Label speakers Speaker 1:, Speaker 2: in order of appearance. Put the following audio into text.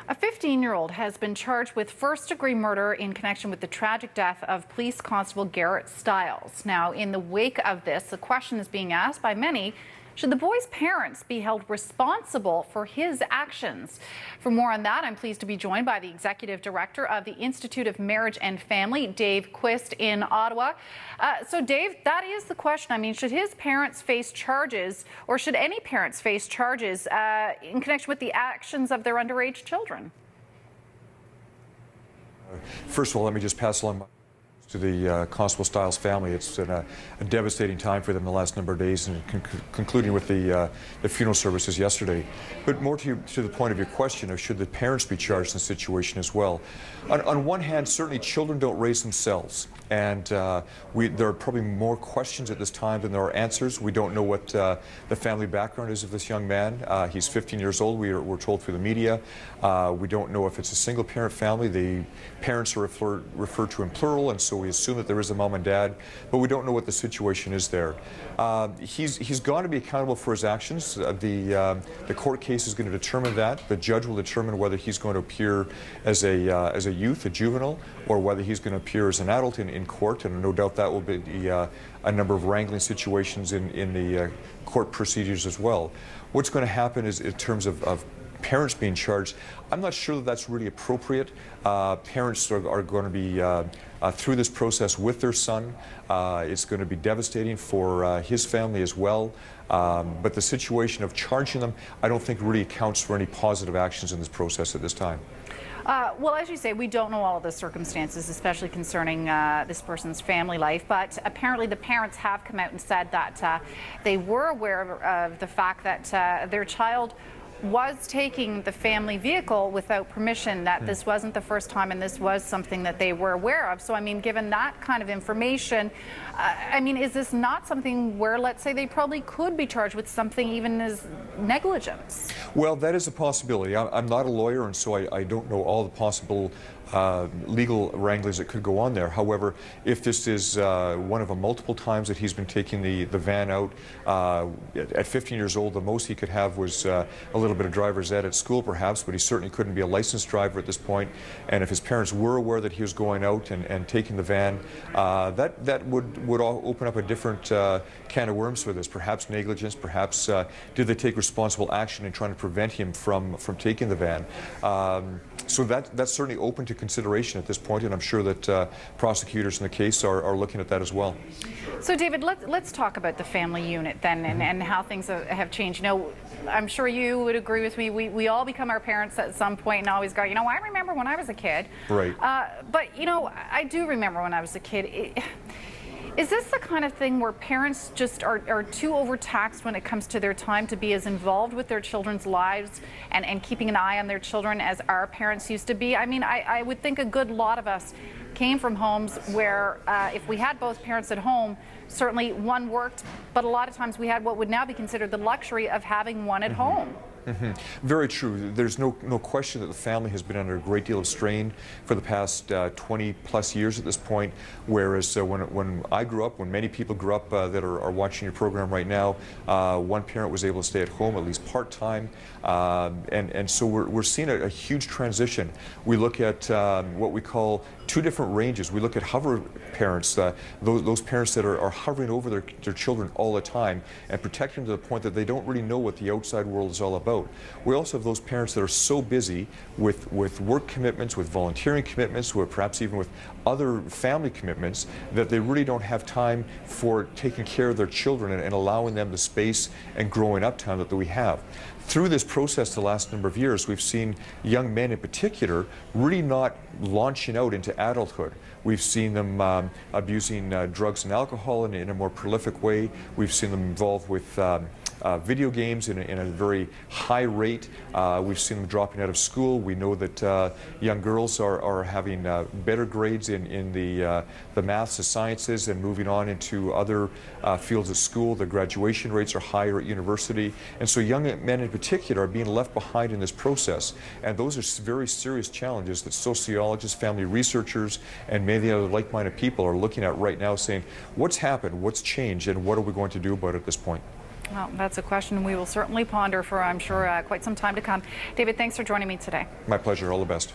Speaker 1: A 15-year-old has been charged with first-degree murder in connection with the tragic death of police constable Garrett Stiles. Now, in the wake of this, the question is being asked by many, should the boy's parents be held responsible for his actions? For more on that, I'm pleased to be joined by the Executive Director of the Institute of Marriage and Family, Dave Quist, in Ottawa. So, Dave, that is the question. I mean, should his parents face charges, or should any parents face charges in connection with the actions of their underage children?
Speaker 2: First of all, let me just pass along to the Constable Stiles family. It's been a devastating time for them the last number of days, and concluding with the funeral services yesterday. But more to the point of your question of should the parents be charged in the situation as well. On one hand, certainly children don't raise themselves, and there are probably more questions at this time than there are answers. We don't know what the family background is of this young man. He's 15 years old, we're told through the media. We don't know if it's a single parent family. The parents are referred to in plural, and so we assume that there is a mom and dad, but we don't know what the situation is there. He's going to be accountable for his actions. The court case is going to determine that. The judge will determine whether he's going to appear as a youth, a juvenile, or whether he's going to appear as an adult in court, and no doubt that will be a number of wrangling situations in the court procedures as well. What's going to happen is in terms of parents being charged, I'm not sure that that's really appropriate. Parents are going to be through this process with their son. It's going to be devastating for his family as well. But the situation of charging them, I don't think really accounts for any positive actions in this process at this time.
Speaker 1: Well, as you say, we don't know all of the circumstances, especially concerning this person's family life, but apparently the parents have come out and said that they were aware of the fact that their child was taking the family vehicle without permission, that this wasn't the first time and this was something that they were aware of. So, I mean, given that kind of information, I mean, is this not something where, let's say, they probably could be charged with something even as negligence?
Speaker 2: Well, that is a possibility. I'm not a lawyer, and so I don't know all the possible legal wranglings that could go on there. However, if this is one of the multiple times that he's been taking the van out, at 15 years old, the most he could have was a little bit of driver's ed at school perhaps, but he certainly couldn't be a licensed driver at this point. And if his parents were aware that he was going out and taking the van, that would all open up a different can of worms for this. Perhaps negligence, perhaps did they take responsible action in trying to prevent him from taking the van. So that's certainly open to consideration at this point, and I'm sure that prosecutors in the case are looking at that as well.
Speaker 1: So, David, let's talk about the family unit then, and how things have changed. You know, I'm sure you would agree with me. We all become our parents at some point and always go, you know, I remember when I was a kid.
Speaker 2: Right.
Speaker 1: But, you know, I do remember when I was a kid. Is this the kind of thing where parents just are too overtaxed when it comes to their time to be as involved with their children's lives and keeping an eye on their children as our parents used to be? I mean, I would think a good lot of us came from homes where if we had both parents at home, certainly one worked, but a lot of times we had what would now be considered the luxury of having one at home.
Speaker 2: Very true. There's no question that the family has been under a great deal of strain for the past 20 plus years at this point, whereas when I grew up, when many people grew up that are watching your program right now, one parent was able to stay at home at least part-time, and so we're seeing a huge transition. We look at what we call two different ranges. We look at hover parents, those parents that are hovering over their children all the time and protecting them to the point that they don't really know what the outside world is all about. We also have those parents that are so busy with work commitments, with volunteering commitments, or perhaps even with other family commitments, that they really don't have time for taking care of their children and allowing them the space and growing up time that we have. Through this process the last number of years, we've seen young men in particular really not launching out into adulthood. We've seen them abusing drugs and alcohol in a more prolific way. We've seen them involved with video games in a very high rate. We've seen them dropping out of school. We know that young girls are having better grades in the maths, the sciences, and moving on into other fields of school. The graduation rates are higher at university. And so young men in particular are being left behind in this process. And those are very serious challenges that sociologists, family researchers, and many other like-minded people are looking at right now, saying, what's happened, what's changed, and what are we going to do about it at this point?
Speaker 1: Well, that's a question we will certainly ponder for, I'm sure, quite some time to come. David, thanks for joining me today.
Speaker 2: My pleasure. All the best.